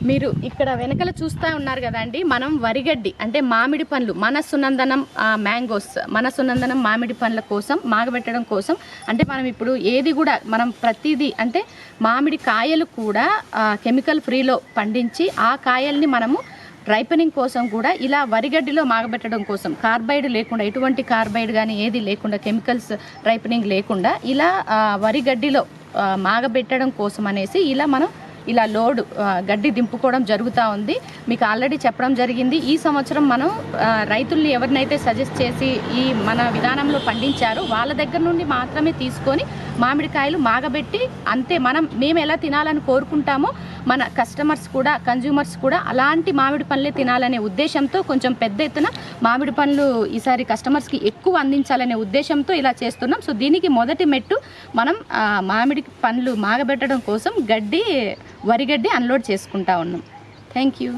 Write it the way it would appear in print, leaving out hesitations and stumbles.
మీరు ఇక్కడ వెనకల చూస్తూ ఉన్నారు కదండి, మనం వరిగడ్డి అంటే మామిడి పండ్లు మన సునందనం మ్యాంగోస్, మన సునందనం మామిడి పండ్ల కోసం మాగబెట్టడం కోసం అంటే మనం ఇప్పుడు ఏది కూడా మనం ప్రతిదీ అంటే మామిడి కాయలు కూడా కెమికల్ ఫ్రీలో పండించి ఆ కాయల్ని మనము రైపనింగ్ కోసం కూడా ఇలా వరిగడ్డిలో మాగబెట్టడం కోసం కార్బైడ్ లేకుండా, ఎటువంటి కార్బైడ్ కానీ ఏది లేకుండా, కెమికల్స్ రైపనింగ్ లేకుండా ఇలా వరిగడ్డిలో మాగబెట్టడం కోసం అనేసి ఇలా మనం ఇలా లోడ్ గడ్డి దింపుకోవడం జరుగుతూ ఉంది. మీకు ఆల్రెడీ చెప్పడం జరిగింది. ఈ సంవత్సరం మనం రైతుల్ని ఎవరినైతే సజెస్ట్ చేసి ఈ మన విధానంలో పండించారో వాళ్ళ దగ్గర నుండి మాత్రమే తీసుకొని మామిడికాయలు మాగబెట్టి అంతే మేము ఎలా తినాలని కోరుకుంటామో మన కస్టమర్స్ కూడా, కన్జ్యూమర్స్ కూడా అలాంటి మామిడి పండ్లే తినాలనే ఉద్దేశంతో కొంచెం పెద్ద ఎత్తున మామిడి పండ్లు ఈసారి కస్టమర్స్కి ఎక్కువ అందించాలనే ఉద్దేశంతో ఇలా చేస్తున్నాం. సో దీనికి మొదటి మెట్టు మనం మామిడి పండ్లు మాగబెట్టడం కోసం వరిగడ్డి అన్లోడ్ చేసుకుంటా ఉన్నాం. Thank you.